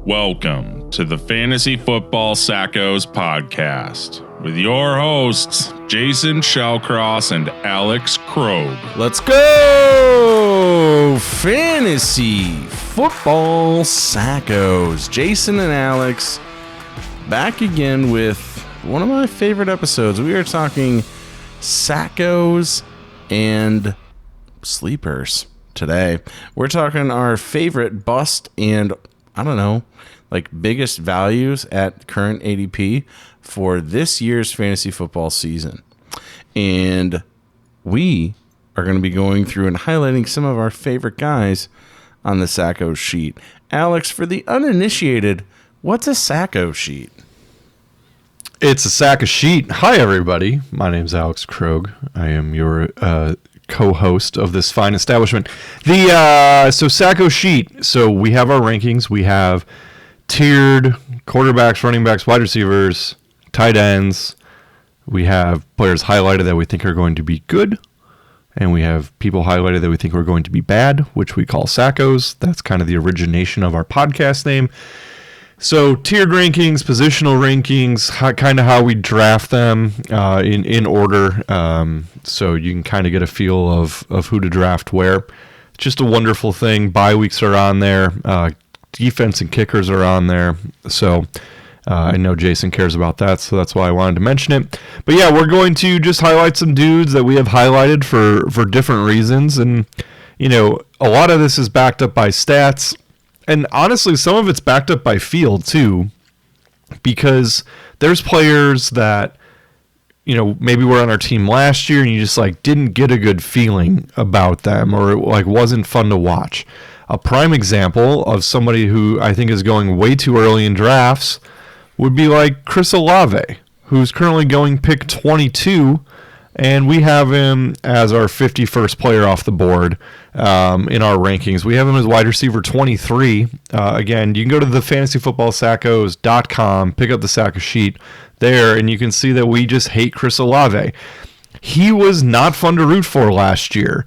Welcome to the Fantasy Football Sackos podcast with your hosts, Jason Shellcross and Alex Krogh. Let's go! Fantasy Football Sackos. Jason and Alex back again with one of my favorite episodes. We are talking Sackos and sleepers today. We're talking our favorite bust and, I don't know, like biggest values at current ADP for this year's fantasy football season. And we are going to be going through and highlighting some of our favorite guys on the Sackos sheet. Alex, for the uninitiated, what's a Sackos sheet? It's a Sackos sheet. Hi, everybody. My name's Alex Krogh. I am your co-host of this fine establishment. So Sackos sheet. So we have our rankings. We have tiered quarterbacks, running backs, wide receivers, tight ends. We have players highlighted that we think are going to be good, and we have people highlighted that we think are going to be bad, which we call Sackos. That's kind of the origination of our podcast name. So tiered rankings, positional rankings, kind of how we draft them in order, so you can kind of get a feel of who to draft where. It's just a wonderful thing. Bye weeks are on there. Defense and kickers are on there. So I know Jason cares about that, so that's why I wanted to mention it. But yeah, we're going to just highlight some dudes that we have highlighted for different reasons. And, you know, a lot of this is backed up by stats. And honestly, some of it's backed up by field too, because there's players that, you know, maybe were on our team last year and you just like didn't get a good feeling about them, or it like wasn't fun to watch. A prime example of somebody who I think is going way too early in drafts would be like Chris Olave, who's currently going pick 22, and we have him as our 51st player off the board in our rankings. We have him as wide receiver 23. Again, you can go to the fantasyfootballsackos.com, pick up the Sackos sheet there, and you can see that we just hate Chris Olave. He was not fun to root for last year.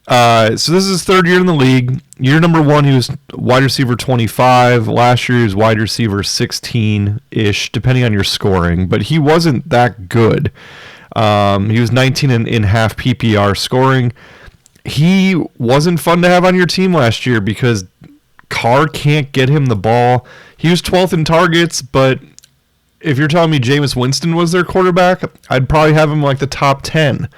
So this is his third year in the league. Year number one, he was wide receiver 25. Last year, he was wide receiver 16-ish, depending on your scoring. But he wasn't that good. He was 19 in half PPR scoring. He wasn't fun to have on your team last year because Carr can't get him the ball. He was 12th in targets, but if you're telling me Jameis Winston was their quarterback, I'd probably have him like the top 10.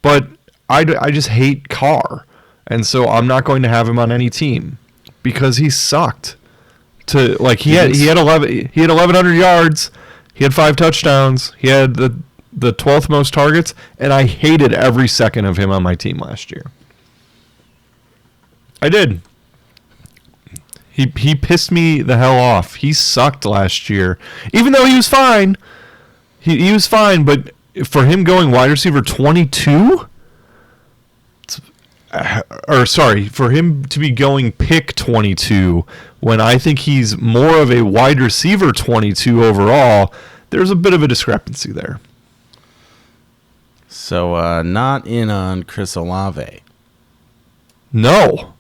But I just hate Carr, and so I'm not going to have him on any team because he sucked. He had 1,100 yards, he had 5 touchdowns, he had the 12th most targets, and I hated every second of him on my team last year. I did. He pissed me the hell off. He sucked last year, even though he was fine. He was fine, but for him going wide receiver 22. For him to be going pick 22 when I think he's more of a wide receiver 22 overall, there's a bit of a discrepancy there. So, not in on Chris Olave. No,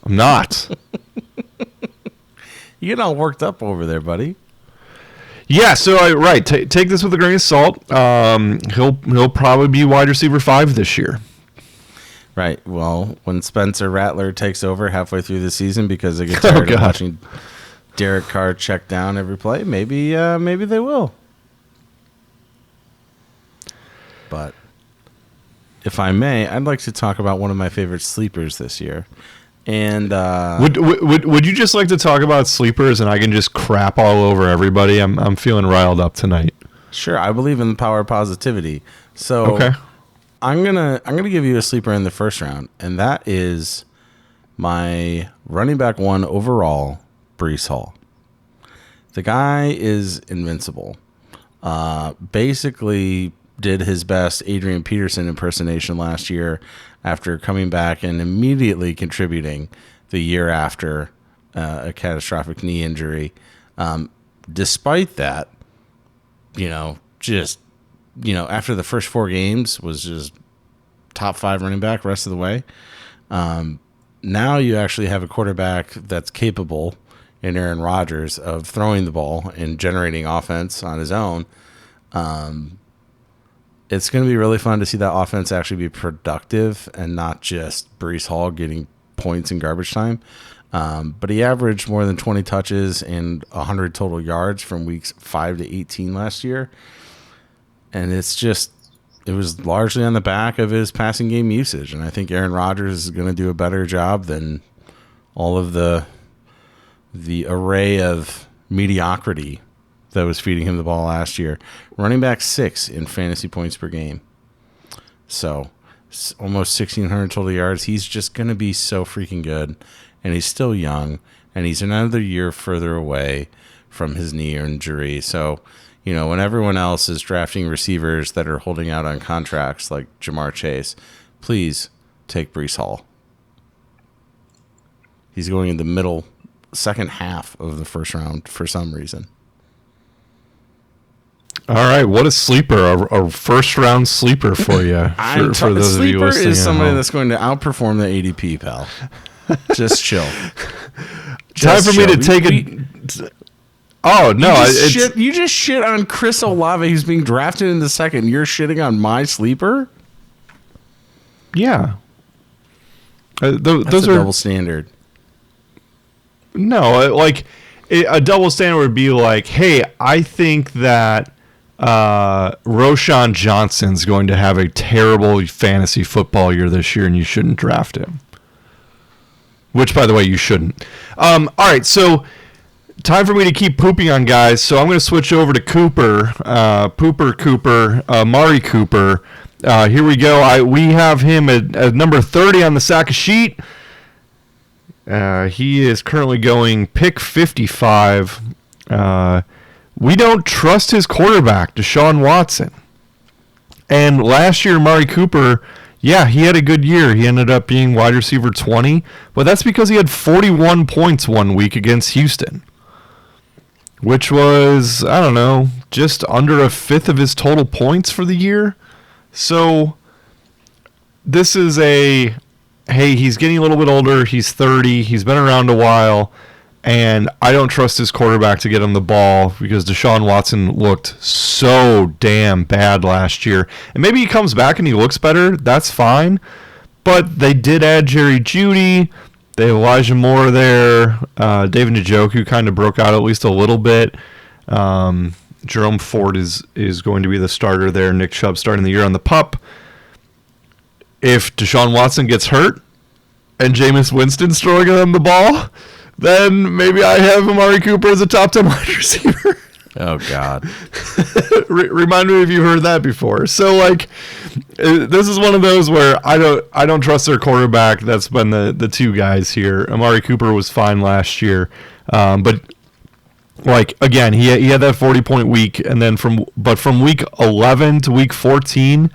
I'm not. You get all worked up over there, buddy. Yeah, so take this with a grain of salt. He'll probably be wide receiver 5 this year. Right. Well, when Spencer Rattler takes over halfway through the season because they get tired of watching Derek Carr check down every play, maybe they will. But if I may, I'd like to talk about one of my favorite sleepers this year. And would you just like to talk about sleepers and I can just crap all over everybody? I'm feeling riled up tonight. Sure, I believe in the power of positivity. So okay. I'm gonna give you a sleeper in the first round, and that is my running back 1 overall, Breece Hall. The guy is invincible. Basically did his best Adrian Peterson impersonation last year after coming back and immediately contributing the year after a catastrophic knee injury. Despite that, after the first 4 games was just top 5 running back rest of the way. Now you actually have a quarterback that's capable. in Aaron Rodgers of throwing the ball and generating offense on his own. It's going to be really fun to see that offense actually be productive and not just Breece Hall getting points in garbage time. But he averaged more than 20 touches and 100 total yards from weeks 5 to 18 last year. And it was largely on the back of his passing game usage. And I think Aaron Rodgers is going to do a better job than all of the array of mediocrity that was feeding him the ball last year. Running back 6 in fantasy points per game. So almost 1,600 total yards. He's just going to be so freaking good. And he's still young. And he's another year further away from his knee injury. So, when everyone else is drafting receivers that are holding out on contracts like Jamar Chase, please take Breece Hall. He's going in the second half of the first round for some reason. All right, what a sleeper, a first-round sleeper for you. For those of you listening, sleeper is somebody that's going to outperform the ADP, pal. Just chill. Time for me to take a... Oh, no. You just shit on Chris Olave, who's being drafted in the second. You're shitting on my sleeper? Yeah. Those are double standard. No, a double standard would be like, hey, I think that Roshan Johnson's going to have a terrible fantasy football year this year, and you shouldn't draft him. Which, by the way, you shouldn't. All right, so time for me to keep pooping on guys. So I'm going to switch over to Cooper, Amari Cooper. Here we go. We have him at number 30 on the Sackos sheet. He is currently going pick 55. We don't trust his quarterback, Deshaun Watson. And last year, Amari Cooper, yeah, he had a good year. He ended up being wide receiver 20, but that's because he had 41 points one week against Houston, which was, I don't know, just under a fifth of his total points for the year. So this is hey, he's getting a little bit older. He's 30. He's been around a while. And I don't trust his quarterback to get him the ball because Deshaun Watson looked so damn bad last year. And maybe he comes back and he looks better. That's fine. But they did add Jerry Jeudy. They have Elijah Moore there. David Njoku kind of broke out at least a little bit. Jerome Ford is going to be the starter there. Nick Chubb starting the year on the pup. If Deshaun Watson gets hurt and Jameis Winston's throwing them the ball, then maybe I have Amari Cooper as a top 10 wide receiver. Oh, God. Remind me if you heard that before. So, this is one of those where I don't trust their quarterback. That's been the two guys here. Amari Cooper was fine last year. But, again, he had that 40-point week. And then from week 11 to week 14,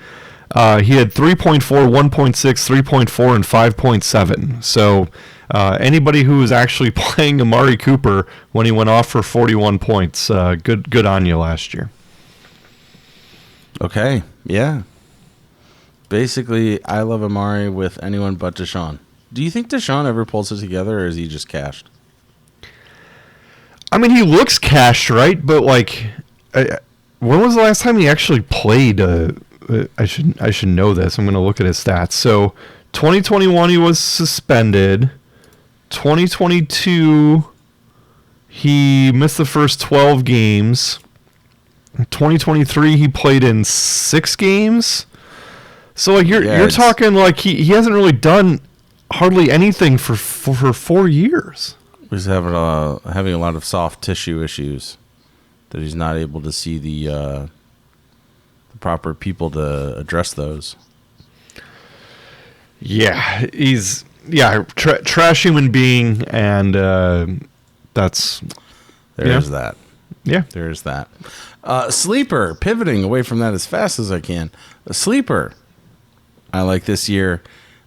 he had 3.4, 1.6, 3.4, and 5.7. So... anybody who was actually playing Amari Cooper when he went off for 41 points, good on you last year. Okay, yeah. Basically, I love Amari with anyone but Deshaun. Do you think Deshaun ever pulls it together, or is he just cashed? I mean, he looks cashed, right? But when was the last time he actually played? I should know this. I'm going to look at his stats. So, 2021 he was suspended. 2022, he missed the first 12 games. 2023, he played in 6 games. So you're talking he hasn't really done hardly anything for 4 years. He's having a lot of soft tissue issues that he's not able to see the proper people to address those. Yeah, he's trash human being, and that's there's that. Yeah, there's that. Sleeper, pivoting away from that as fast as I can. A sleeper, I like this year.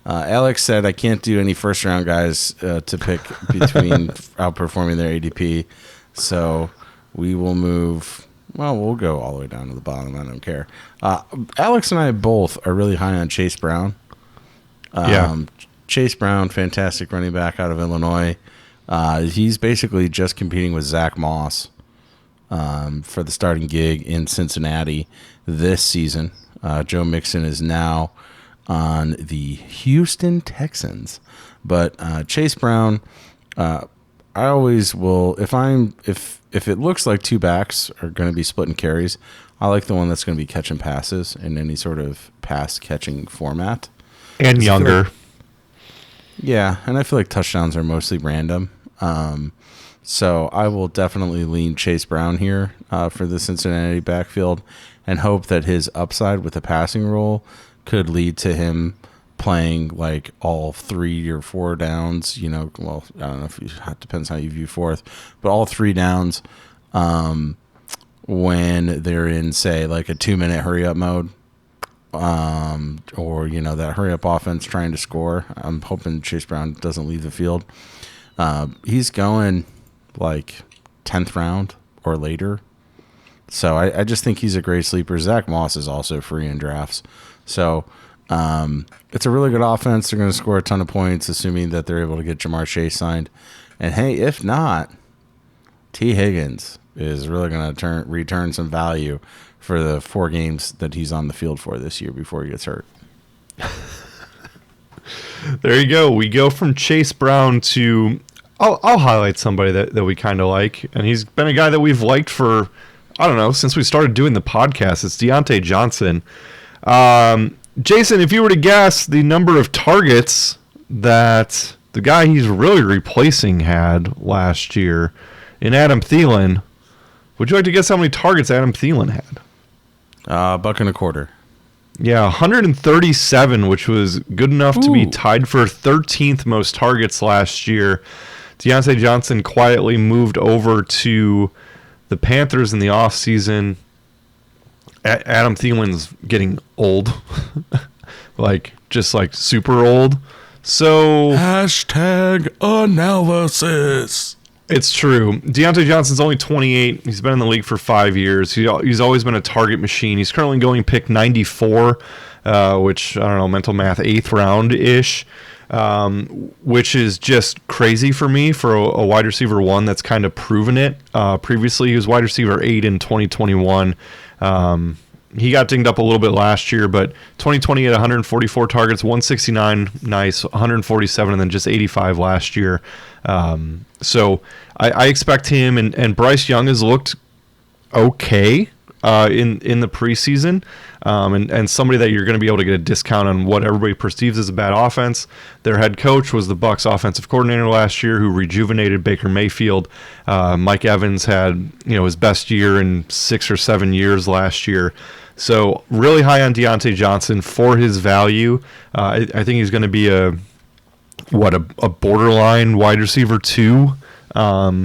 Alex said I can't do any first round guys to pick between outperforming their ADP, so we will move. Well, we'll go all the way down to the bottom. I don't care. Alex and I both are really high on Chase Brown. Chase Brown, fantastic running back out of Illinois. He's basically just competing with Zach Moss for the starting gig in Cincinnati this season. Joe Mixon is now on the Houston Texans, but Chase Brown, I always will if it looks like two backs are going to be splitting carries, I like the one that's going to be catching passes in any sort of pass catching format. And younger. Yeah, and I feel like touchdowns are mostly random. So I will definitely lean Chase Brown here for the Cincinnati backfield and hope that his upside with the passing role could lead to him playing like all 3 or 4 downs. Well, I don't know if it depends how you view fourth, but all 3 downs when they're in, say, like a 2-minute hurry up mode. Or that hurry up offense trying to score. I'm hoping Chase Brown doesn't leave the field. He's going like 10th round or later. So I just think he's a great sleeper. Zach Moss is also free in drafts. So it's a really good offense. They're going to score a ton of points, assuming that they're able to get Jamar Chase signed. And hey, if not, T. Higgins is really going to return some value for the 4 games that he's on the field for this year before he gets hurt. There you go. We go from Chase Brown to I'll highlight somebody that we kind of like, and he's been a guy that we've liked for, I don't know, since we started doing the podcast. It's Deontay Johnson. Jason, if you were to guess the number of targets that the guy he's really replacing had last year in Adam Thielen, would you like to guess how many targets Adam Thielen had? $1.25. Yeah, 137, which was good enough to be tied for 13th most targets last year. Deontay Johnson quietly moved over to the Panthers in the offseason. Adam Thielen's getting old. just super old. So #analysis. It's true. Deontay Johnson's only 28. He's been in the league for 5 years. He's always been a target machine. He's currently going pick 94, which, I don't know, mental math, 8th round-ish, which is just crazy for me for a wide receiver 1 that's kind of proven it. Previously, he was wide receiver 8 in 2021. He got dinged up a little bit last year, but 2020 had 144 targets, 169 nice, 147, and then just 85 last year. So I expect him, and Bryce Young has looked okay in the preseason, and somebody that you're going to be able to get a discount on what everybody perceives as a bad offense. Their head coach was the Bucs offensive coordinator last year, who rejuvenated Baker Mayfield. Mike Evans had his best year in 6 or 7 years last year. So really high on Deontay Johnson for his value. I think he's going to be a borderline wide receiver 2,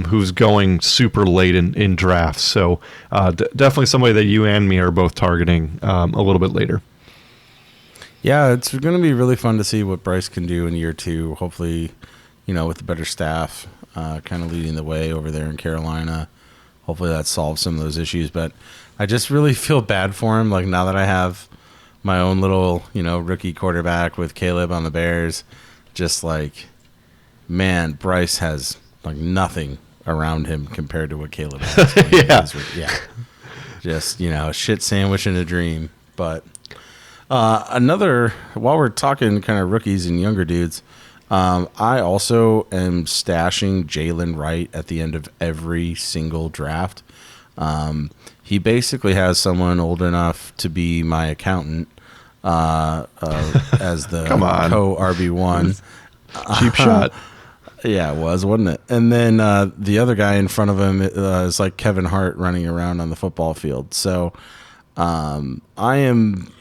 who's going super late in drafts. So definitely somebody that you and me are both targeting a little bit later. Yeah, it's going to be really fun to see what Bryce can do in year 2. Hopefully, with the better staff kind of leading the way over there in Carolina. Hopefully that solves some of those issues. But I just really feel bad for him. Like, now that I have my own little, rookie quarterback with Caleb on the Bears, just like, man, Bryce has like nothing around him compared to what Caleb has. Yeah. Just, a shit sandwich and a dream. But while we're talking kind of rookies and younger dudes, I also am stashing Jalen Wright at the end of every single draft. He basically has someone old enough to be my accountant as the co-RB1. Cheap shot. Yeah, it was, wasn't it? And then the other guy in front of him is like Kevin Hart running around on the football field. So I am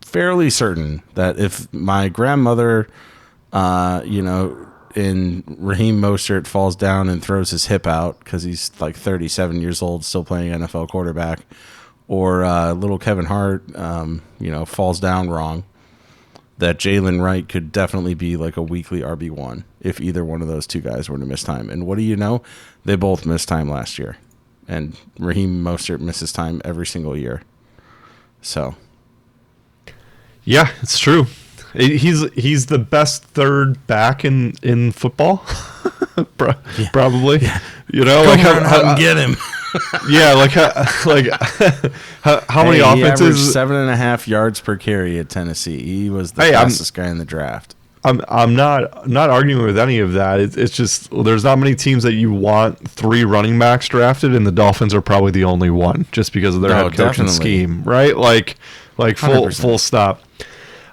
fairly certain that if my grandmother, in Raheem Mostert falls down and throws his hip out because he's like 37 years old, still playing NFL quarterback, or little Kevin Hart, falls down wrong, that Jalen Wright could definitely be like a weekly RB1 if either one of those two guys were to miss time. And what do you know? They both missed time last year. And Raheem Mostert misses time every single year. So. Yeah, it's true. He's the best third back in football. Probably. Yeah. You know, like how get him. Yeah, like how many offenses? He averaged 7.5 yards per carry at Tennessee. He was the fastest guy in the draft. I'm not arguing with any of that. It's just there's not many teams that you want 3 running backs drafted, and the Dolphins are probably the only one just because of their head coach and scheme, right? Like full stop.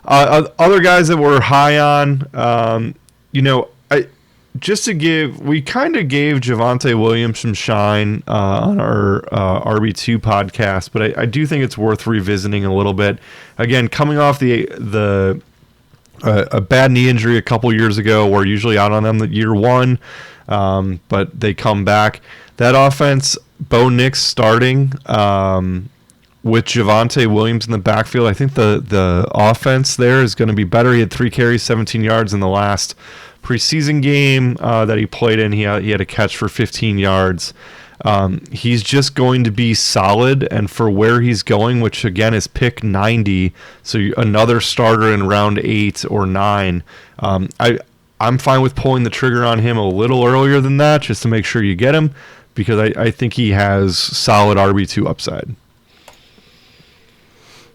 Other guys that we're high on, we kind of gave Javonte Williams some shine on our RB2 podcast, but I do think it's worth revisiting a little bit. Again, coming off a bad knee injury a couple years ago, we're usually out on them year one, but they come back. That offense, Bo Nix starting with Javonte Williams in the backfield, I think the offense there is going to be better. He had 3 carries, 17 yards in the last preseason game that he played in. He had a catch for 15 yards. He's just going to be solid, and for where he's going, which again is pick 90, so another starter in round 8 or 9. I'm fine with pulling the trigger on him a little earlier than that, just to make sure you get him, because I think he has solid RB2 upside.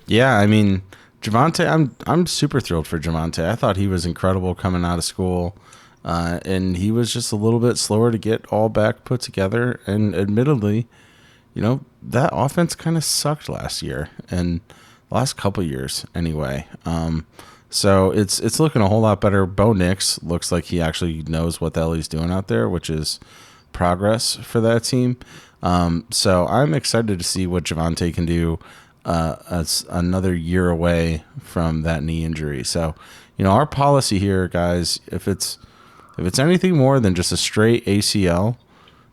Yeah, I mean, Javonte, I'm super thrilled for Javonte. I thought he was incredible coming out of school. And he was just a little bit slower to get all back put together. And admittedly, that offense kind of sucked last year and the last couple years anyway. So it's looking a whole lot better. Bo Nix looks like he actually knows what the hell he's doing out there, which is progress for that team. So I'm excited to see what Javonte can do as another year away from that knee injury. So, our policy here, guys, if it's anything more than just a straight ACL,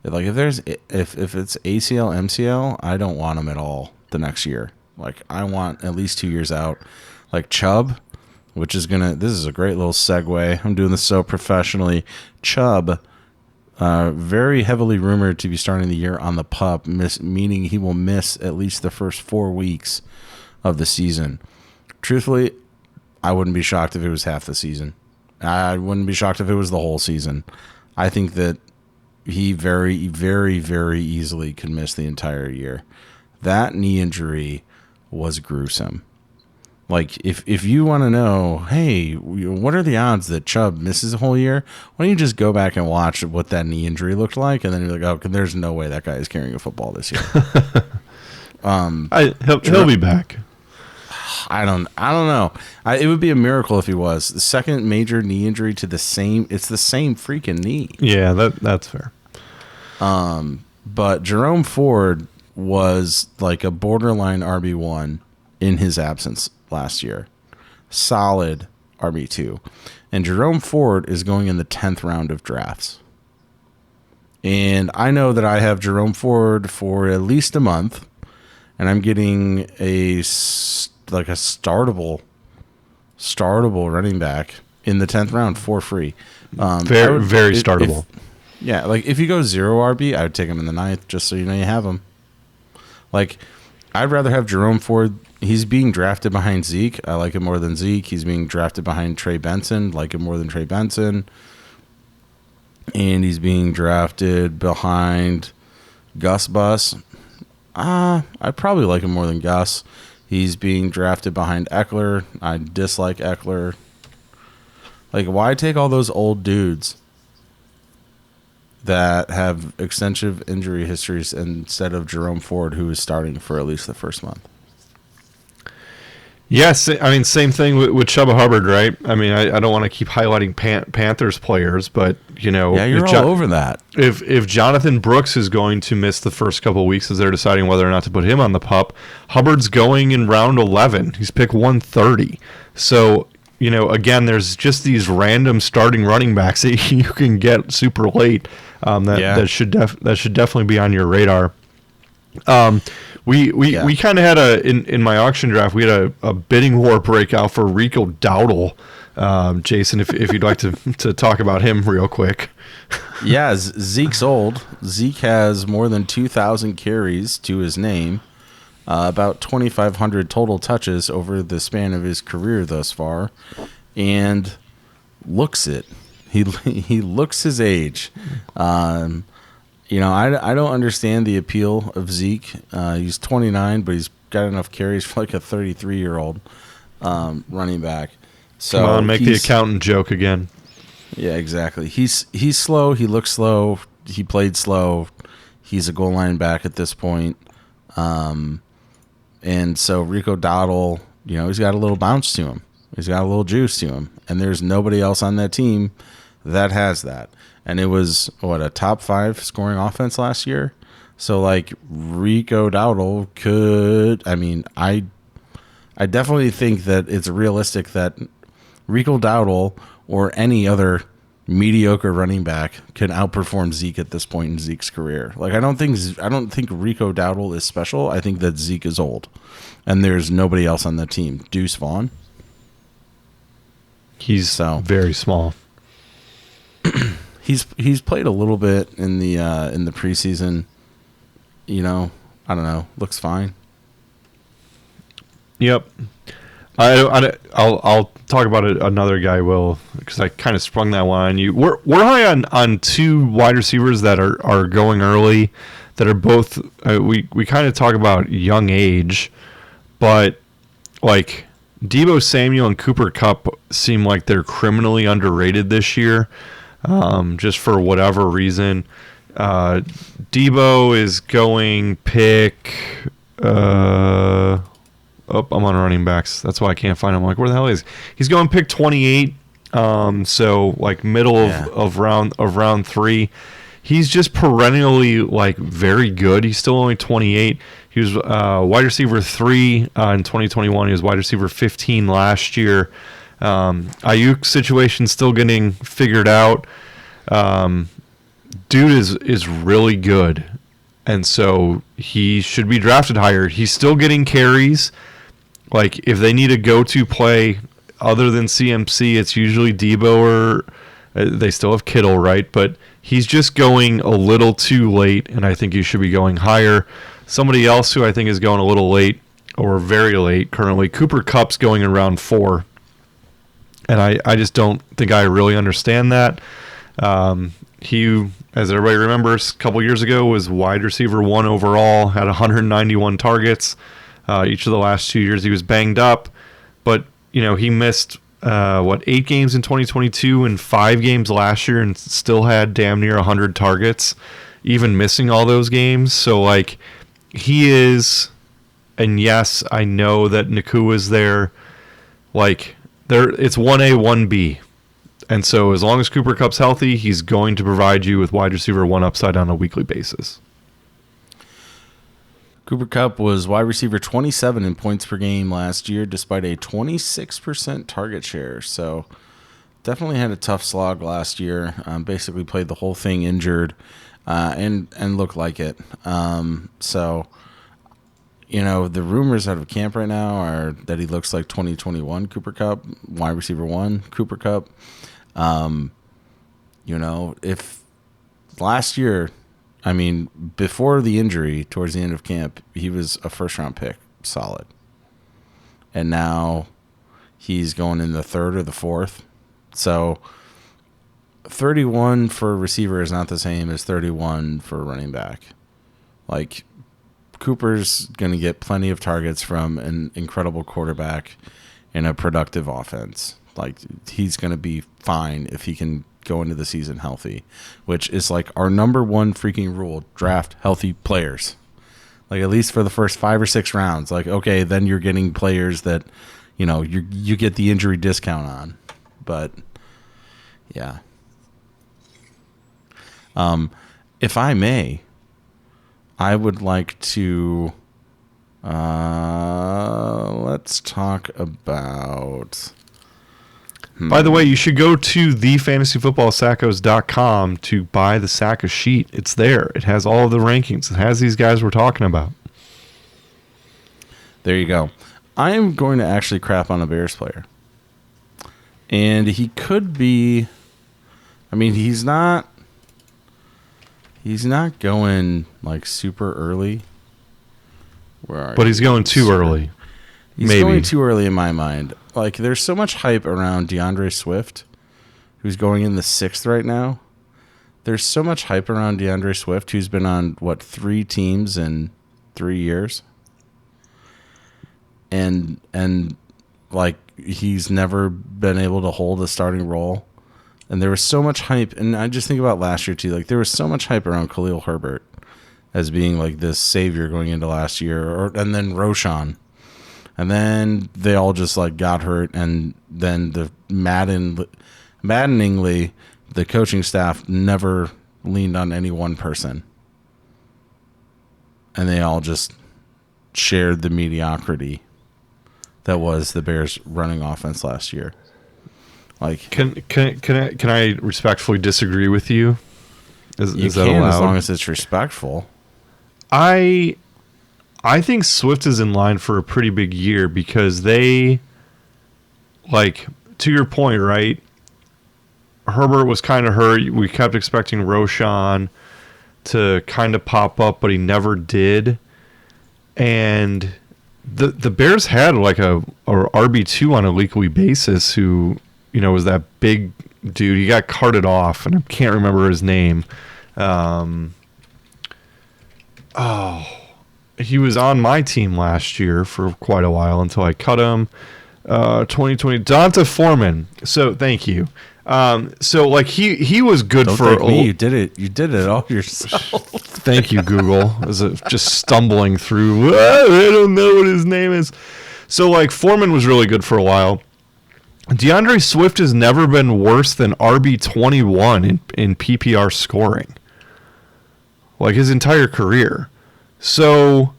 if it's ACL, MCL, I don't want him at all the next year. Like, I want at least 2 years out. Like Chubb, this is a great little segue. I'm doing this so professionally. Chubb, very heavily rumored to be starting the year on the PUP, meaning he will miss at least the first 4 weeks of the season. Truthfully, I wouldn't be shocked if it was half the season. I wouldn't be shocked if it was the whole season. I think that he very, very, very easily could miss the entire year. That knee injury was gruesome. Like, if you want to know, hey, what are the odds that Chubb misses a whole year? Why don't you just go back and watch what that knee injury looked like, and then you're like, oh, there's no way that guy is carrying a football this year. He'll be back. I don't know. It would be a miracle if he was. The second major knee injury to the same freaking knee. Yeah, that's fair. But Jerome Ford was like a borderline RB1 in his absence last year. Solid RB2. And Jerome Ford is going in the 10th round of drafts. And I know that I have Jerome Ford for at least a month, and I'm getting a startable running back in the 10th round for free. Very startable. If you go 0 RB, I would take him in the 9th, just so you have him. Like, I'd rather have Jerome Ford. He's being drafted behind Zeke. I like him more than Zeke. He's being drafted behind Trey Benson. Like him more than Trey Benson. And he's being drafted behind Gus Bus. I probably like him more than Gus. He's being drafted behind Eckler. I dislike Eckler. Like, why take all those old dudes that have extensive injury histories instead of Jerome Ford, who is starting for at least the first month? Yes, I mean, same thing with Chuba Hubbard, right? I mean, I don't want to keep highlighting Panthers players, but, Yeah, you're all over that. If Jonathan Brooks is going to miss the first couple of weeks as they're deciding whether or not to put him on the PUP, Hubbard's going in round 11. He's pick 130. So, again, there's just these random starting running backs that you can get super late that should definitely be on your radar. We kind of had in my auction draft, we had a bidding war breakout for Rico Dowdle. Jason, if you'd like to talk about him real quick. Yeah, Zeke's old. Zeke has more than 2,000 carries to his name, about 2,500 total touches over the span of his career thus far, and looks it. He looks his age. I don't understand the appeal of Zeke. He's 29, but he's got enough carries for like a 33-year-old running back. So come on, make the accountant joke again. Yeah, exactly. He's slow. He looks slow. He played slow. He's a goal line back at this point. And so Rico Dowdle, he's got a little bounce to him. He's got a little juice to him. And there's nobody else on that team that has that. And it was, a top 5 scoring offense last year? So, Rico Dowdle could... I definitely think that it's realistic that Rico Dowdle or any other mediocre running back can outperform Zeke at this point in Zeke's career. I don't think Rico Dowdle is special. I think that Zeke is old, and there's nobody else on the team. Deuce Vaughn. He's very small. He's played a little bit in the preseason. I don't know. Looks fine. Yep. I'll talk about another guy, Will, because I kind of sprung that one on you. We're high on 2 wide receivers that are going early, that are both we kind of talk about young age, but Deebo Samuel and Cooper Kupp seem like they're criminally underrated this year, just for whatever reason. Deebo is going pick. I'm on running backs. That's why I can't find him. Where the hell is he? He's going pick 28. So middle of round 3. He's just perennially very good. He's still only 28. He was wide receiver 3 in 2021. He was wide receiver 15 last year. Ayuk situation still getting figured out. Dude is really good, and so he should be drafted higher. He's still getting carries. If they need a go-to play other than CMC, it's usually Deebo or they still have Kittle, right? But he's just going a little too late, and I think he should be going higher. Somebody else who I think is going a little late or very late currently, Cooper Kupp's going in round 4, and I just don't think I really understand that. He, as everybody remembers, a couple years ago was wide receiver 1 overall, had 191 targets. Each of the last 2 years he was banged up, but he missed 8 games in 2022 and 5 games last year, and still had damn near 100 targets, even missing all those games. So he is, and yes, I know that Nakua is there. It's 1A, 1B, and so as long as Cooper Kupp's healthy, he's going to provide you with wide receiver 1 upside on a weekly basis. Cooper Kupp was wide receiver 27 in points per game last year, despite a 26% target share. So definitely had a tough slog last year. Basically played the whole thing injured, and looked like it. So the rumors out of camp right now are that he looks like 2021 Cooper Kupp, wide receiver 1 Cooper Kupp. If last year, before the injury, towards the end of camp, he was a first-round pick, solid. And now he's going in the 3rd or the 4th. So 31 for a receiver is not the same as 31 for a running back. Cooper's going to get plenty of targets from an incredible quarterback in a productive offense. He's going to be fine if he can go into the season healthy, which is our number 1 freaking rule: draft healthy players. At least for the first 5 or 6 rounds. Okay, then you're getting players that you get the injury discount on. But yeah, if I may, I would like to let's talk about. By the way, you should go to thefantasyfootballsackos.com to buy the Sackos sheet. It's there. It has all of the rankings. It has these guys we're talking about. There you go. I am going to actually crap on a Bears player. And he could be... he's not going, super early. But he's going too early. He's going too early in my mind. There's so much hype around DeAndre Swift, who's going in the 6th right now. There's so much hype around DeAndre Swift, who's been on, 3 teams in 3 years? And like, he's never been able to hold a starting role. And there was so much hype. And I just think about last year, too. Like, there was so much hype around Khalil Herbert as being, like, this savior going into last year. And then Roshan. And then they all just, like, got hurt. And then maddeningly, the coaching staff never leaned on any one person. And they all just shared the mediocrity that was the Bears' running offense last year. Like, can I respectfully disagree with you? Is that can, allowed? as long as it's respectful. I think Swift is in line for a pretty big year because they, like, to your point, right? Herbert was kind of hurt. We kept expecting Roshan to kind of pop up, but he never did. And the Bears had like a RB2 on a weekly basis who, was that big dude. He got carted off, and I can't remember his name. He was on my team last year for quite a while until I cut him. 2020, Donta Foreman. So thank you. So like he was good. Don't for thank me. You did it all yourself. Thank you, Google. As just stumbling through. I don't know what his name is. So like Foreman was really good for a while. DeAndre Swift has never been worse than RB21 in PPR scoring. Like his entire career. So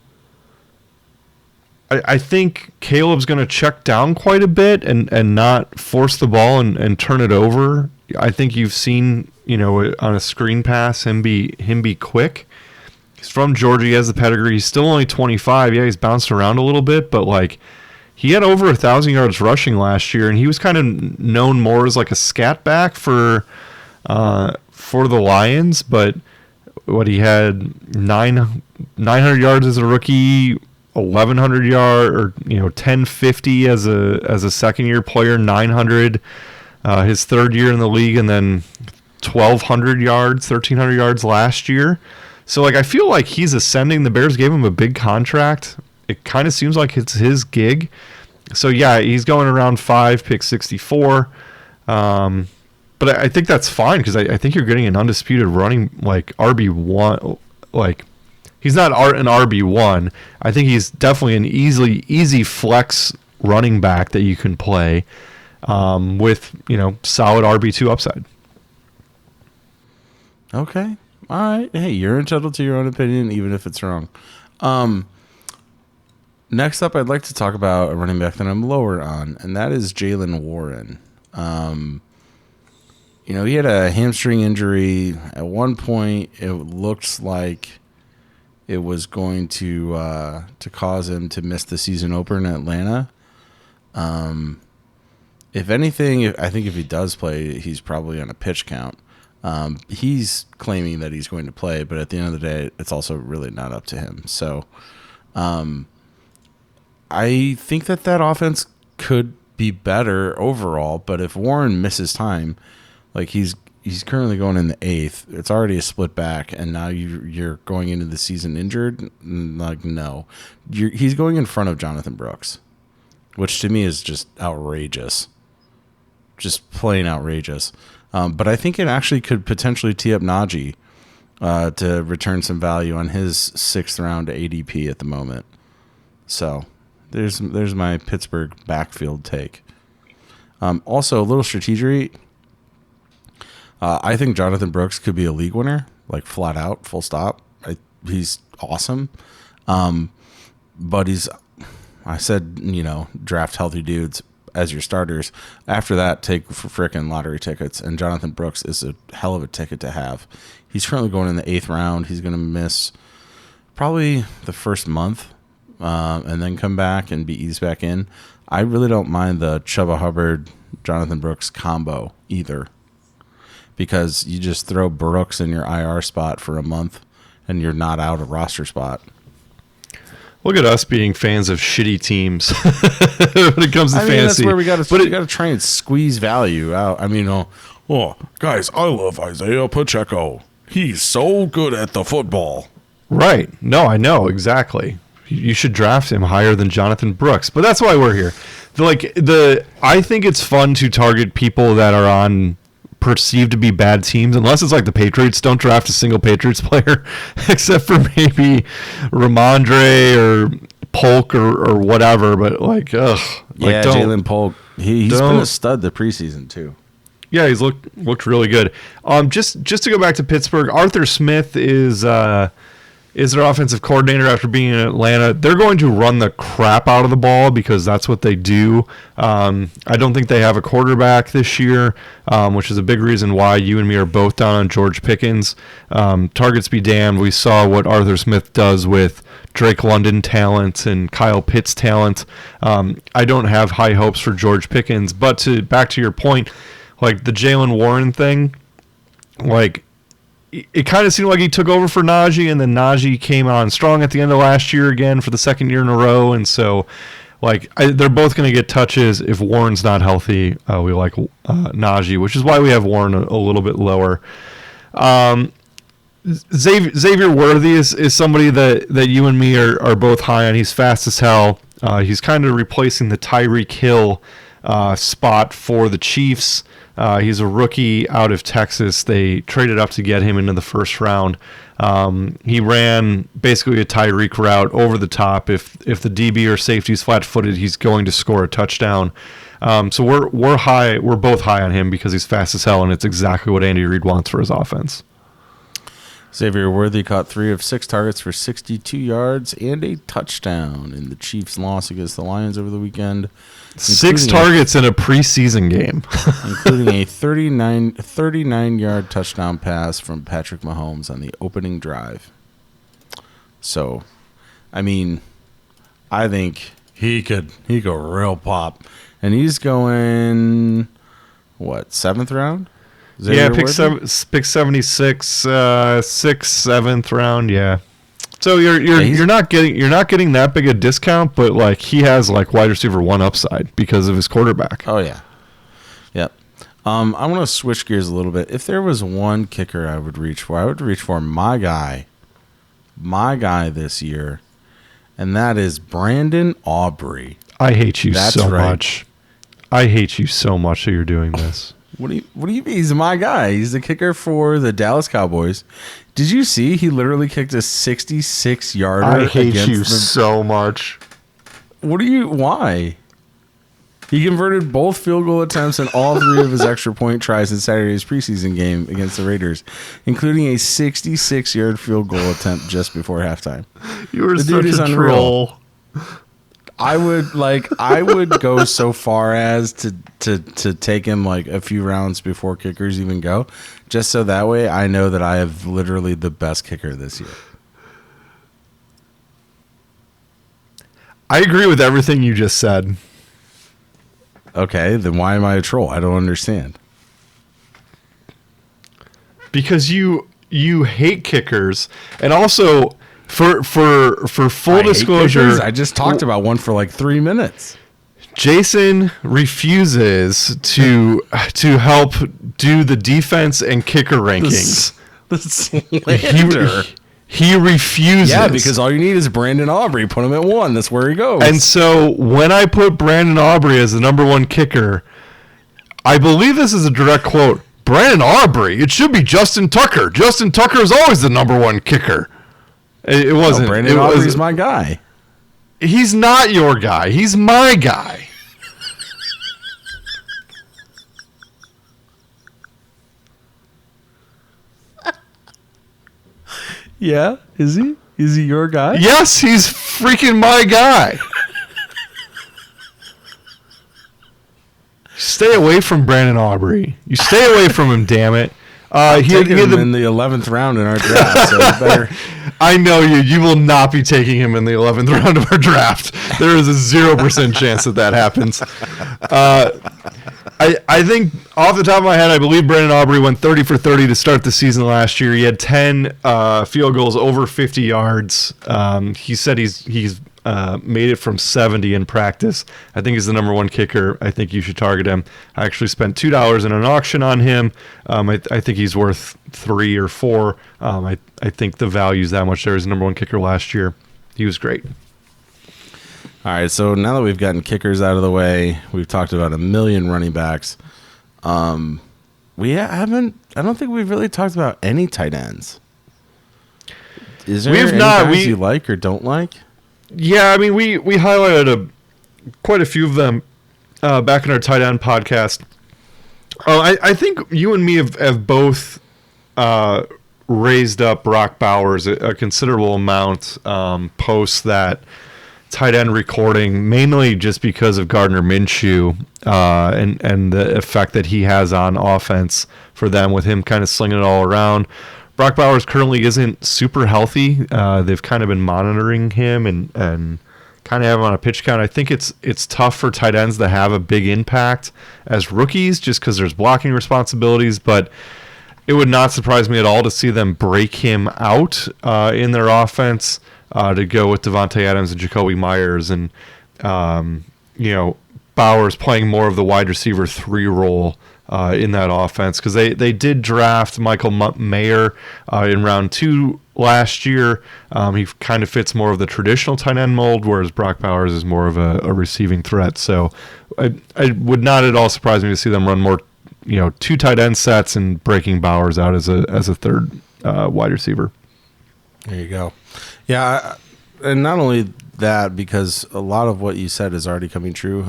I think Caleb's going to check down quite a bit and not force the ball and turn it over. I think you've seen, on a screen pass, him be quick. He's from Georgia. He has the pedigree. He's still only 25. Yeah, he's bounced around a little bit, but like he had over 1,000 yards rushing last year, and he was kind of known more as like a scat back for the Lions. But what he had 900 yards as a rookie, 1,100 yard or 1,050 as a second year player, 900 his third year in the league, and then 1,200 yards, 1,300 yards last year. So like I feel like he's ascending. The Bears gave him a big contract. It kind of seems like it's his gig. So yeah, he's going around 5, pick 64. But I think that's fine because I think you're getting an undisputed running like RB1. Like he's not an RB1. I think he's definitely an easy flex running back that you can play with solid RB2 upside. Okay. All right. Hey, you're entitled to your own opinion, even if it's wrong. Next up, I'd like to talk about a running back that I'm lower on, and that is Jaylen Warren. He had a hamstring injury. At one point, it looked like it was going to cause him to miss the season opener in Atlanta. If anything, I think if he does play, he's probably on a pitch count. He's claiming that he's going to play, but at the end of the day, it's also really not up to him. So I think that offense could be better overall, but if Warren misses time, like he's currently going in the 8th, it's already a split back, and now you're going into the season injured. Like no, he's going in front of Jonathan Brooks, which to me is just outrageous, just plain outrageous. But I think it actually could potentially tee up Najee to return some value on his 6th round ADP at the moment. So there's my Pittsburgh backfield take. Also, a little strategery. I think Jonathan Brooks could be a league winner, like flat out, full stop. He's awesome. But I said, draft healthy dudes as your starters. After that, take for frickin' lottery tickets. And Jonathan Brooks is a hell of a ticket to have. He's currently going in the 8th round. He's going to miss probably the first month and then come back and be eased back in. I really don't mind the Chuba Hubbard, Jonathan Brooks combo either, because you just throw Brooks in your IR spot for a month and you're not out a roster spot. Look at us being fans of shitty teams when it comes to fantasy. That's where we got to try and squeeze value out. Oh, guys, I love Isaiah Pacheco. He's so good at the football. Right. No, I know exactly. You should draft him higher than Jonathan Brooks, but that's why we're here. I think it's fun to target people that are on perceived to be bad teams, unless it's like the Patriots. Don't draft a single Patriots player, except for maybe Ramondre or Polk or whatever. But Jalen Polk. He's been a stud the preseason too. Yeah, he's looked really good. Just to go back to Pittsburgh, Arthur Smith is their offensive coordinator after being in Atlanta. They're going to run the crap out of the ball because that's what they do. I don't think they have a quarterback this year, which is a big reason why you and me are both down on George Pickens. Targets be damned. We saw what Arthur Smith does with Drake London talent and Kyle Pitts talent. I don't have high hopes for George Pickens, but back to your point, like the Jalen Warren thing, like, it kind of seemed like he took over for Najee, and then Najee came on strong at the end of last year again for the second year in a row. And so, they're both going to get touches. If Warren's not healthy, we like Najee, which is why we have Warren a little bit lower. Xavier Worthy is somebody that you and me are both high on. He's fast as hell. He's kind of replacing the Tyreek Hill spot for the Chiefs. He's a rookie out of Texas. They traded up to get him into the first round. He ran basically a Tyreek route over the top. If the DB or safety is flat-footed, he's going to score a touchdown. So we're high. We're both high on him because he's fast as hell, and it's exactly what Andy Reid wants for his offense. Xavier Worthy caught 3 of 6 targets for 62 yards and a touchdown in the Chiefs' loss against the Lions over the weekend. 6 targets in a preseason game. Including a 39-yard touchdown pass from Patrick Mahomes on the opening drive. So, I mean, I think he could real pop. And he's going, 7th round? Xavier pick 76, 6th, 7th round, yeah. So you're not getting that big a discount, but he has wide receiver 1 upside because of his quarterback. Oh yeah, yep. I want to switch gears a little bit. If there was one kicker I would reach for my guy this year, and that is Brandon Aubrey. I hate you much. I hate you so much that you're doing this. What do you mean? He's my guy. He's the kicker for the Dallas Cowboys. Did you see he literally kicked a 66-yarder? I hate you so much. Why? He converted both field goal attempts and all 3 of his extra point tries in Saturday's preseason game against the Raiders, including a 66-yard field goal attempt just before halftime. You were such a troll. I would go so far as to take him a few rounds before kickers even go, just so that way I know that I have literally the best kicker this year. I agree with everything you just said. Okay, then why am I a troll? I don't understand. Because you hate kickers, and also for full disclosure, I just talked about one for 3 minutes. Jason refuses to help do the defense and kicker rankings. The slander. He refuses. Yeah, because all you need is Brandon Aubrey. Put him at 1. That's where he goes. And so when I put Brandon Aubrey as the number 1 kicker, I believe this is a direct quote. Brandon Aubrey, it should be Justin Tucker. Justin Tucker is always the number 1 kicker. It wasn't. No, Brandon Aubrey's my guy. He's not your guy. He's my guy. Yeah? Is he? Is he your guy? Yes, he's freaking my guy. Stay away from Brandon Aubrey. You stay away from him, damn it. He had him in the 11th round in our draft, so you better. I know you. You will not be taking him in the 11th round of our draft. There is a 0% chance that happens. I think off the top of my head, I believe Brandon Aubrey went 30 for 30 to start the season last year. He had 10 field goals over 50 yards. He said he's made it from 70 in practice. I think he's the number one kicker. I think you should target him. I actually spent $2 in an auction on him. I think he's worth 3 or 4. I think the value's that much there. He's the number one kicker last year. He was great. All right, so now that we've gotten kickers out of the way, we've talked about a million running backs. We haven't. I don't think we've really talked about any tight ends. Is there any guys you like or don't like? Yeah, I mean, we highlighted quite a few of them back in our tight end podcast. I think you and me have both raised up Brock Bowers a considerable amount post that tight end recording, mainly just because of Gardner Minshew and the effect that he has on offense for them with him kind of slinging it all around. Brock Bowers currently isn't super healthy. They've kind of been monitoring him and kind of have him on a pitch count. I think it's tough for tight ends to have a big impact as rookies just because there's blocking responsibilities, but it would not surprise me at all to see them break him out in their offense to go with Devontae Adams and Jacoby Myers and, Bowers playing more of the wide receiver 3 role in that offense because they did draft Michael Mayer in round 2 last year. He kind of fits more of the traditional tight end mold, whereas Brock Bowers is more of a receiving threat. So I would not at all surprise me to see them run more, 2 tight end sets and breaking Bowers out as a third wide receiver. There you go. Yeah, and not only that, because a lot of what you said is already coming true.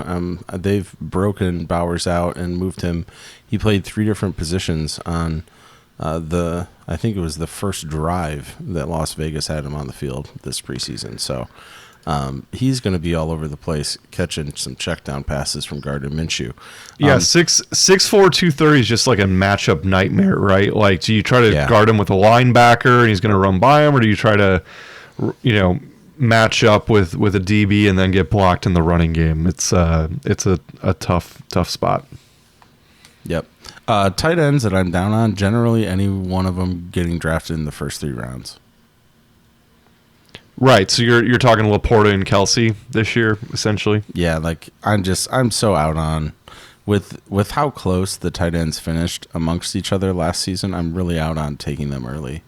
They've broken Bowers out and moved him. He played 3 different positions on I think it was the first drive that Las Vegas had him on the field this preseason. So he's going to be all over the place catching some check down passes from Gardner Minshew. Yeah, 6'4", 230 is just like a matchup nightmare, right? Like, do you try to guard him with a linebacker and he's going to run by him, or do you try to, match up with a DB and then get blocked in the running game? It's a tough spot. Yep. Tight ends that I'm down on, generally any one of them getting drafted in the first 3 rounds. Right, so you're talking Laporta and Kelsey this year, essentially. Yeah, like I'm so out on with how close the tight ends finished amongst each other last season. I'm really out on taking them early.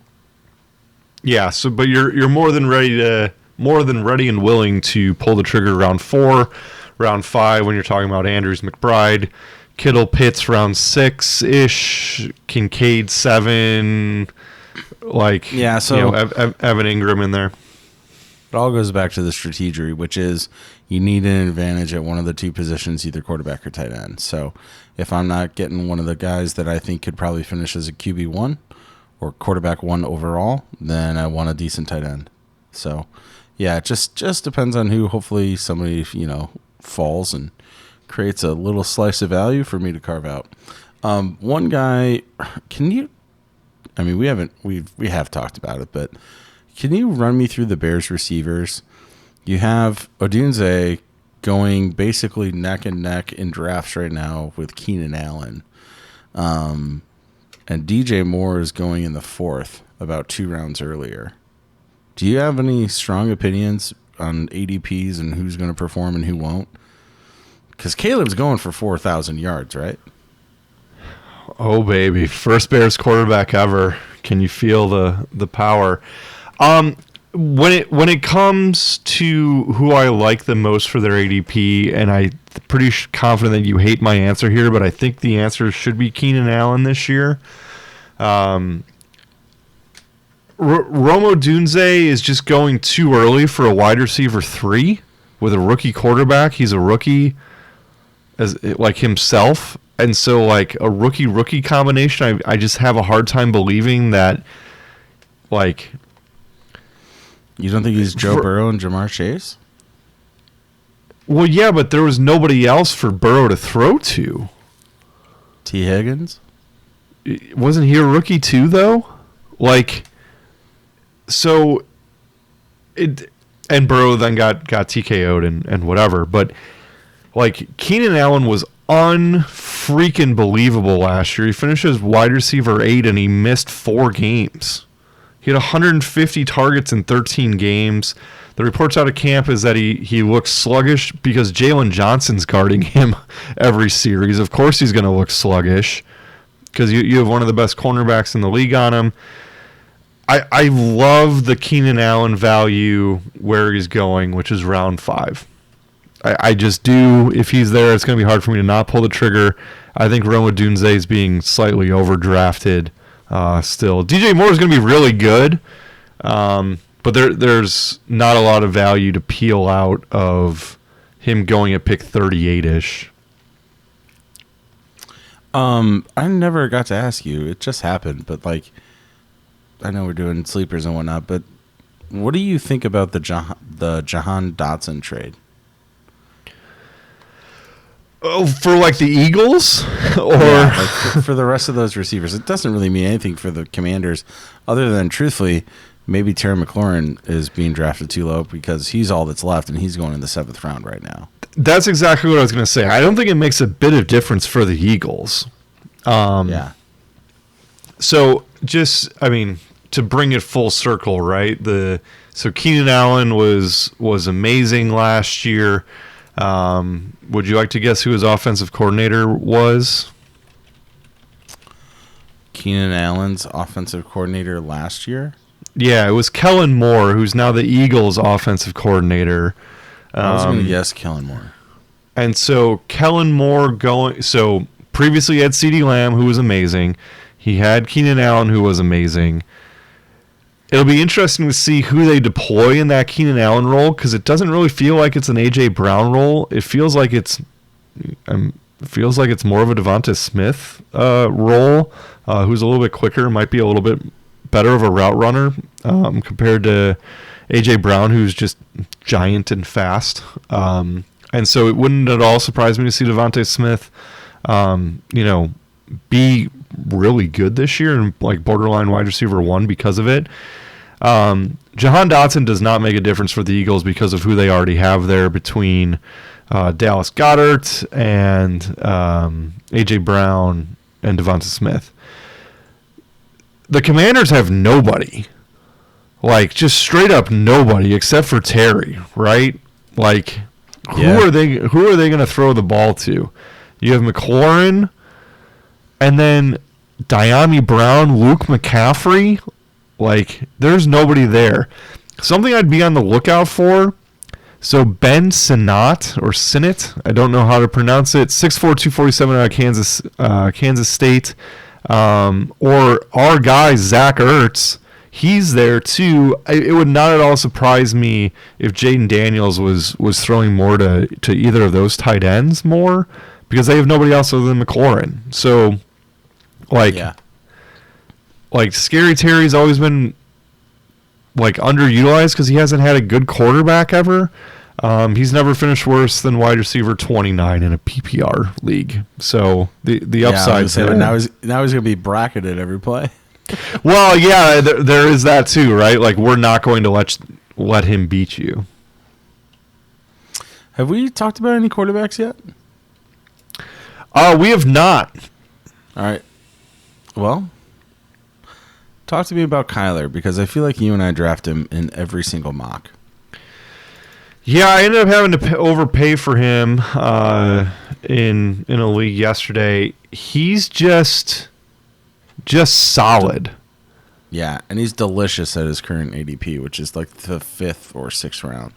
Yeah, so but you're more than ready and willing to pull the trigger round 4, round 5 when you're talking about Andrews, McBride, Kittle, Pitts round 6-ish, Kincaid 7, Evan Ingram in there. It all goes back to the strategy, which is you need an advantage at one of the 2 positions, either quarterback or tight end. So if I'm not getting one of the guys that I think could probably finish as a QB1 or quarterback 1 overall, then I want a decent tight end. So, yeah, it just depends on who. Hopefully somebody, falls and creates a little slice of value for me to carve out. One guy, we have talked about it, but can you run me through the Bears receivers? You have Odunze going basically neck and neck in drafts right now with Keenan Allen. And DJ Moore is going in the 4th, about 2 rounds earlier. Do you have any strong opinions on ADPs and who's going to perform and who won't? Because Caleb's going for 4,000 yards, right? Oh, baby. First Bears quarterback ever. Can you feel the power? When it comes to who I like the most for their ADP, and I'm pretty confident that you hate my answer here, but I think the answer should be Keenan Allen this year. Rome Odunze is just going too early for a wide receiver 3 with a rookie quarterback. He's a rookie as like himself, and so like a rookie combination, I just have a hard time believing that. Like, you don't think he's Joe Burrow and Jamar Chase? Well, yeah, but there was nobody else for Burrow to throw to. T. Higgins? Wasn't he a rookie too, though? Like, so and Burrow then got TKO'd and whatever. But like, Keenan Allen was unfreaking believable last year. He finished as wide receiver 8 and he missed 4 games. He had 150 targets in 13 games. The reports out of camp is that he looks sluggish because Jalen Johnson's guarding him every series. Of course he's going to look sluggish because you have one of the best cornerbacks in the league on him. I love the Keenan Allen value where he's going, which is round 5. I just do. If he's there, it's going to be hard for me to not pull the trigger. I think Rome Odunze is being slightly overdrafted still. DJ Moore is going to be really good. But there's not a lot of value to peel out of him going at pick 38-ish. I never got to ask you. It just happened. But, like, I know we're doing sleepers and whatnot, but what do you think about the Jahan Dotson trade? Oh, for, like, the Eagles? Or yeah, like for the rest of those receivers. It doesn't really mean anything for the Commanders other than, truthfully, maybe Terry McLaurin is being drafted too low because he's all that's left, and he's going in the 7th round right now. That's exactly what I was going to say. I don't think it makes a bit of difference for the Eagles. Yeah. So to bring it full circle, right? So Keenan Allen was amazing last year. Would you like to guess who his offensive coordinator was? Keenan Allen's offensive coordinator last year? Yeah, it was Kellen Moore, who's now the Eagles' offensive coordinator. I was going to guess Kellen Moore. And so Kellen Moore so previously he had CeeDee Lamb, who was amazing. He had Keenan Allen, who was amazing. It'll be interesting to see who they deploy in that Keenan Allen role because it doesn't really feel like it's an A.J. Brown role. It feels like it's more of a Devonta Smith role, who's a little bit quicker, might be a little bit better of a route runner compared to A.J. Brown, who's just giant and fast. And so it wouldn't at all surprise me to see Devonta Smith, be really good this year and like borderline wide receiver 1 because of it. Jahan Dotson does not make a difference for the Eagles because of who they already have there between Dallas Goedert and A.J. Brown and Devonta Smith. The Commanders have nobody. Like, just straight up nobody except for Terry, right? Like, who are they going to throw the ball to? You have McLaurin, and then Diami Brown, Luke McCaffrey. Like, there's nobody there. Something I'd be on the lookout for. So Ben Sinnott, or Sinnott, I don't know how to pronounce it, 6'4", 247 out of Kansas State. Or our guy, Zach Ertz, he's there too. It would not at all surprise me if Jaden Daniels was throwing more to either of those tight ends more because they have nobody else other than McLaurin. So, like Scary Terry's always been like underutilized because he hasn't had a good quarterback ever. He's never finished worse than wide receiver 29 in a PPR league. So the upside. Now he's going to be bracketed every play. Well, yeah, there is that too, right? Like, we're not going to let him beat you. Have we talked about any quarterbacks yet? We have not. All right. Well, talk to me about Kyler because I feel like you and I draft him in every single mock. Yeah, I ended up having to overpay for him in a league yesterday. He's just solid. Yeah, and he's delicious at his current ADP, which is like the 5th or 6th round.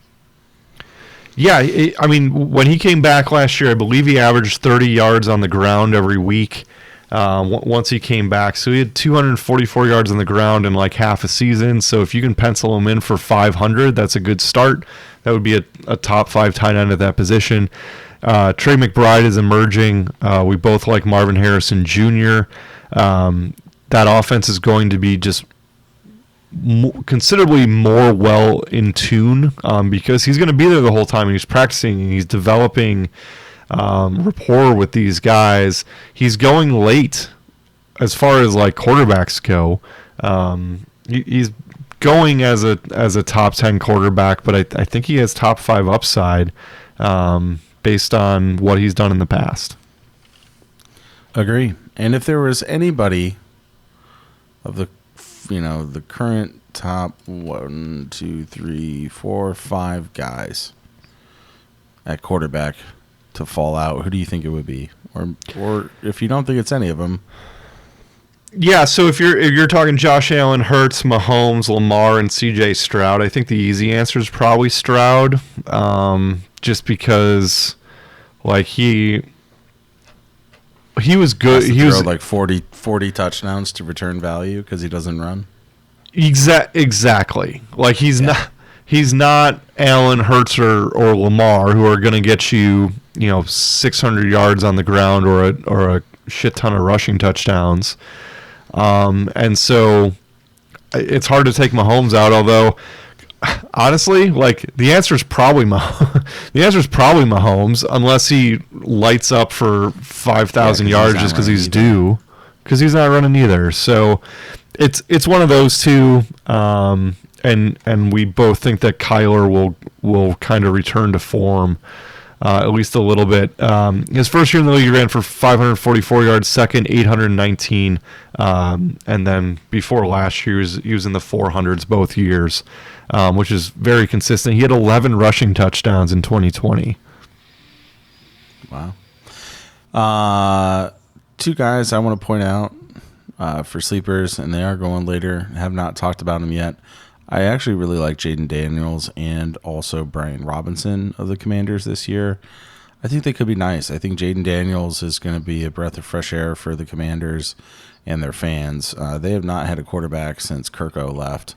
Yeah, I mean, when he came back last year, I believe he averaged 30 yards on the ground every week once he came back. So he had 244 yards on the ground in like half a season. So if you can pencil him in for 500, that's a good start. That would be a top 5 tight end at that position. Trey McBride is emerging. We both like Marvin Harrison Jr. That offense is going to be just considerably more well in tune because he's going to be there the whole time and he's practicing and he's developing rapport with these guys. He's going late as far as like quarterbacks go. He's going as a top 10 quarterback, but I think he has top 5 upside based on what he's done in the past. Agree. And if there was anybody of the the current top 1, 2, 3, 4, 5 guys at quarterback to fall out, who do you think it would be? Or if you don't think it's any of them. Yeah, so if you're talking Josh Allen, Hurts, Mahomes, Lamar, and C.J. Stroud, I think the easy answer is probably Stroud, just because, like, he was good. He was like 40 touchdowns to return value because he doesn't run. Exactly. Like he's not Allen, Hurts, or Lamar, who are going to get you 600 yards on the ground or a shit ton of rushing touchdowns. And so it's hard to take Mahomes out, although honestly, like the answer is probably Mahomes, unless he lights up for 5,000 yards just because he's due, because he's not running either. So it's one of those two, and we both think that Kyler will kind of return to form. At least a little bit. His first year in the league, he ran for 544 yards. Second, 819. And then before last year, he was in the 400s both years, which is very consistent. He had 11 rushing touchdowns in 2020. Wow. Two guys I want to point out for sleepers, and they are going later. Have not talked about them yet. I actually really like Jaden Daniels and also Brian Robinson of the Commanders this year. I think they could be nice. I think Jaden Daniels is going to be a breath of fresh air for the Commanders and their fans. They have not had a quarterback since Kirko left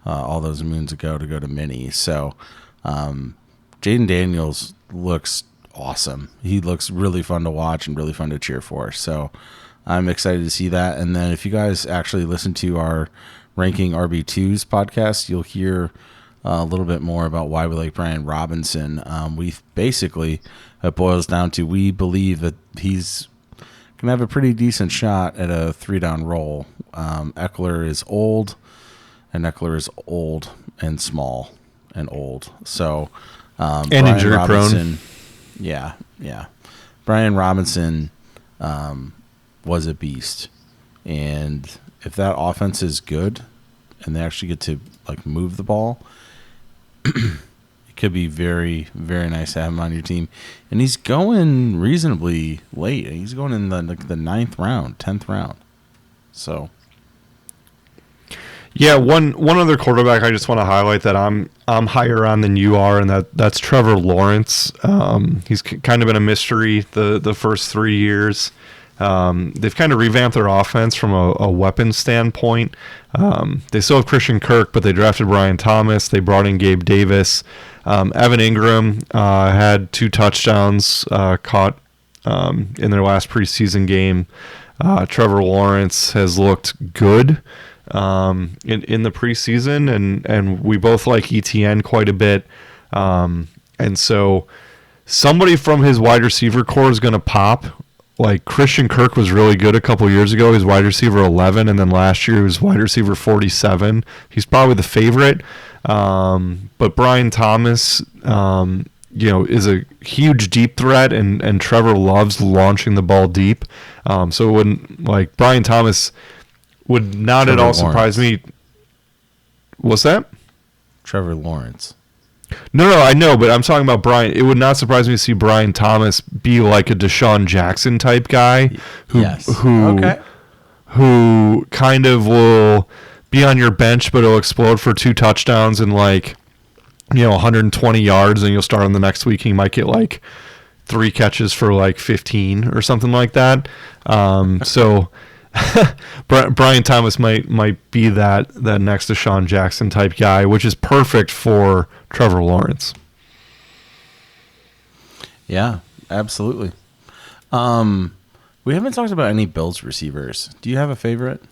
all those moons ago to go to Mini. So Jaden Daniels looks awesome. He looks really fun to watch and really fun to cheer for. So I'm excited to see that. And then if you guys actually listen to our Ranking RB2's podcast, you'll hear a little bit more about why we like Brian Robinson. We basically, it boils down to, we believe that he's going to have a pretty decent shot at a 3-down role. Eckler is old and small and old. So, and Brian injury prone. Yeah. Brian Robinson was a beast. And if that offense is good and they actually get to like move the ball, it could be very, very nice to have him on your team. And he's going reasonably late. He's going in the 9th round, 10th round. So, yeah, one other quarterback I just want to highlight that I'm higher on than you are, and that's Trevor Lawrence. He's kind of been a mystery the first 3 years. They've kind of revamped their offense from a weapon standpoint. They still have Christian Kirk, but they drafted Brian Thomas. They brought in Gabe Davis. Evan Ingram had 2 touchdowns caught in their last preseason game. Trevor Lawrence has looked good in the preseason, and we both like ETN quite a bit. And so somebody from his wide receiver core is going to pop. Like Christian Kirk was really good a couple years ago. He was wide receiver 11, and then last year he was wide receiver 47. He's probably the favorite. But Brian Thomas, is a huge deep threat, and Trevor loves launching the ball deep. So it wouldn't, like, Brian Thomas would not Trevor at all Lawrence. surprise me. What's that? Trevor Lawrence. No, I know, but I'm talking about Brian. It would not surprise me to see Brian Thomas be like a Deshaun Jackson type guy who kind of will be on your bench, but he'll explode for 2 touchdowns and 120 yards, and you'll start on the next week. He might get 3 catches for 15 or something like that. So Brian Thomas might be that next Deshaun Jackson type guy, which is perfect for Trevor Lawrence. Yeah, absolutely. We haven't talked about any Bills receivers. Do you have a favorite?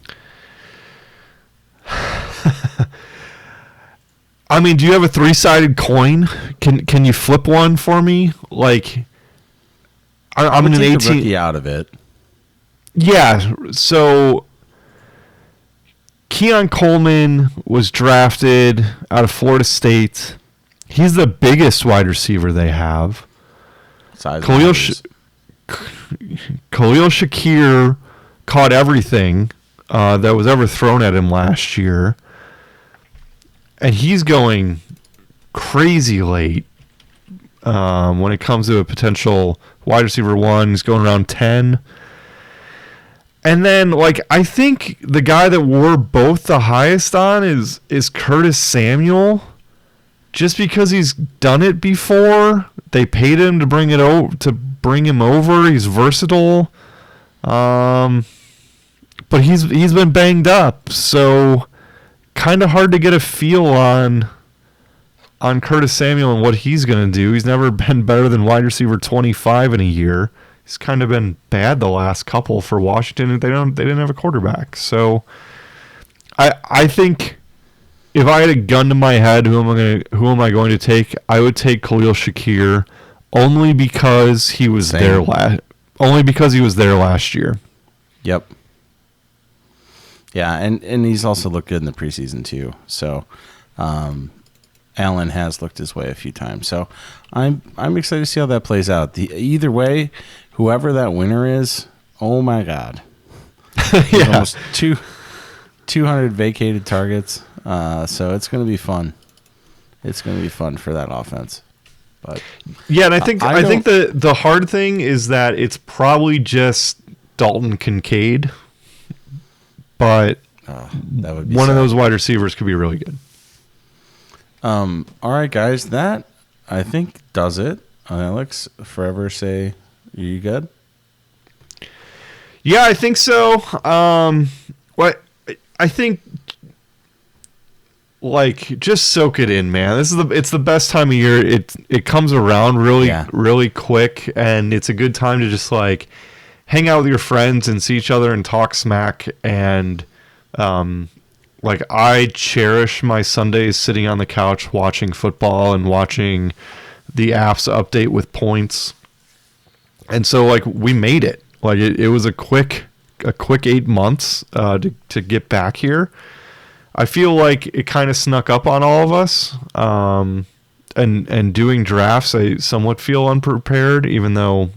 I mean, do you have a 3-sided coin? Can you flip one for me? I'm in an 18 rookie out of it. Yeah, so Keon Coleman was drafted out of Florida State. He's the biggest wide receiver they have. Khalil Shakir caught everything that was ever thrown at him last year. And he's going crazy late when it comes to a potential wide receiver 1. He's going around 10. And then, like, I think the guy that we're both the highest on is Curtis Samuel, just because he's done it before. They paid him to bring him over. He's versatile, but he's been banged up, so kind of hard to get a feel on Curtis Samuel and what he's going to do. He's never been better than wide receiver 25 in a year. He's kind of been bad the last couple for Washington. They didn't have a quarterback. So I think if I had a gun to my head, who am I going to take? I would take Khalil Shakir only because he was there last year. Yep. Yeah, and he's also looked good in the preseason too. So Allen has looked his way a few times. So I'm excited to see how that plays out. Either way, whoever that winner is, oh my God. Yeah. Almost 200 vacated targets. So it's going to be fun. It's going to be fun for that offense. But yeah, and I think the hard thing is that it's probably just Dalton Kincaid, but that would be one of those wide receivers could be really good. All right, guys, that I think does it. Alex, forever say, are you good? Yeah, I think so. What I think, like, just soak it in, man. It's the best time of year. It comes around really quick, and it's a good time to just like hang out with your friends and see each other and talk smack. And like, I cherish my Sundays sitting on the couch watching football and watching the apps update with points. And so, like, we made it. Like, it was a quick 8 months to get back here. I feel like it kind of snuck up on all of us. And doing drafts, I somewhat feel unprepared, even though,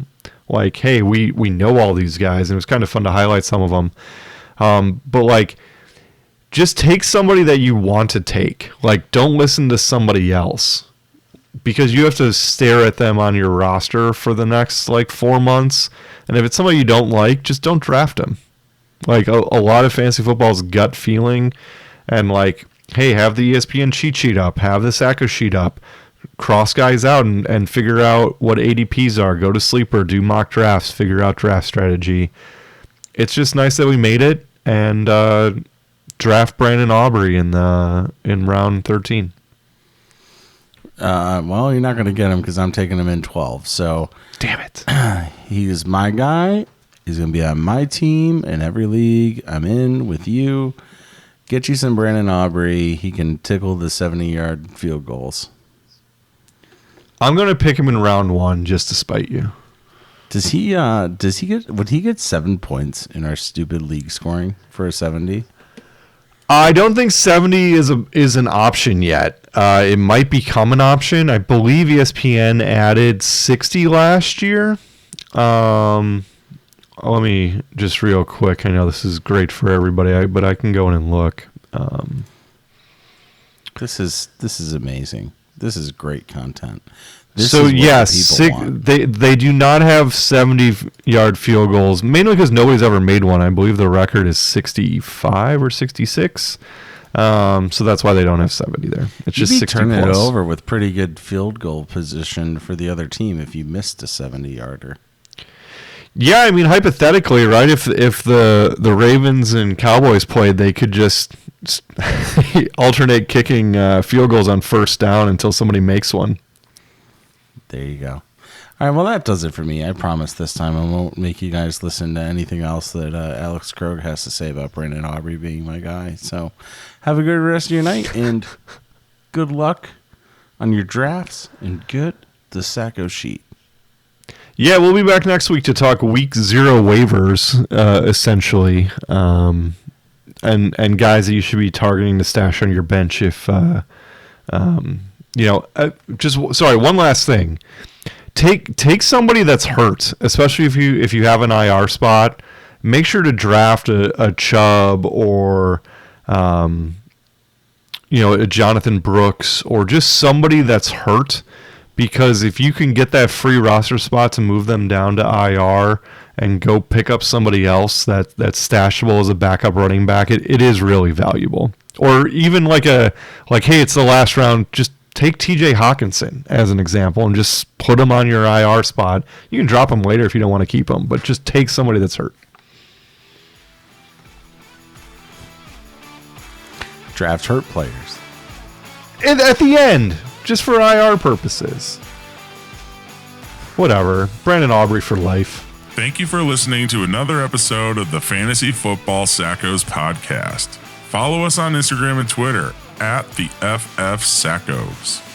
like, hey, we know all these guys, and it was kind of fun to highlight some of them. But, like, just take somebody that you want to take. Like, don't listen to somebody else, because you have to stare at them on your roster for the next, like, 4 months. And if it's somebody you don't like, just don't draft them. Like, a lot of fantasy football is gut feeling. And, like, hey, have the ESPN cheat sheet up. Have the Sackos sheet up. Cross guys out and figure out what ADPs are. Go to Sleeper. Do mock drafts. Figure out draft strategy. It's just nice that we made it. And draft Brandon Aubrey in round 13. Well, you're not going to get him because I'm taking him in 12. So, damn it. He is my guy. He's going to be on my team in every league I'm in with you. Get you some Brandon Aubrey. He can tickle the 70-yard field goals. I'm going to pick him in round 1 just to spite you. Would he get 7 points in our stupid league scoring for a 70? I don't think 70 is an option yet. It might become an option. I believe ESPN added 60 last year. Let me just real quick. I know this is great for everybody, but I can go in and look. This is amazing. This is great content. They do not have 70-yard field goals, mainly because nobody's ever made one. I believe the record is 65 or 66. So that's why they don't have 70 there. It's just 60 turning plus. it over with pretty good field goal position for the other team if you missed a 70-yarder. Yeah, I mean, hypothetically, right? If the Ravens and Cowboys played, they could just alternate kicking field goals on first down until somebody makes one. There you go. All right, well, that does it for me. I promise this time I won't make you guys listen to anything else that Alex Krog has to say about Brandon Aubrey being my guy. So have a good rest of your night, and good luck on your drafts, and get the Sackos sheet. Yeah, we'll be back next week to talk week 0 waivers, essentially, and guys that you should be targeting to stash on your bench if one last thing. Take somebody that's hurt, especially if you have an IR spot. make sure to draft a Chubb or a Jonathan Brooks or just somebody that's hurt, because if you can get that free roster spot to move them down to IR and go pick up somebody else that's stashable as a backup running back, it is really valuable. Or even hey, it's the last round, just take TJ Hawkinson as an example and just put him on your IR spot. You can drop him later if you don't want to keep him, but just take somebody that's hurt. Draft hurt players. And at the end, just for IR purposes. Whatever. Brandon Aubrey for life. Thank you for listening to another episode of the Fantasy Football Sackos podcast. Follow us on Instagram and Twitter @the FF Sackos.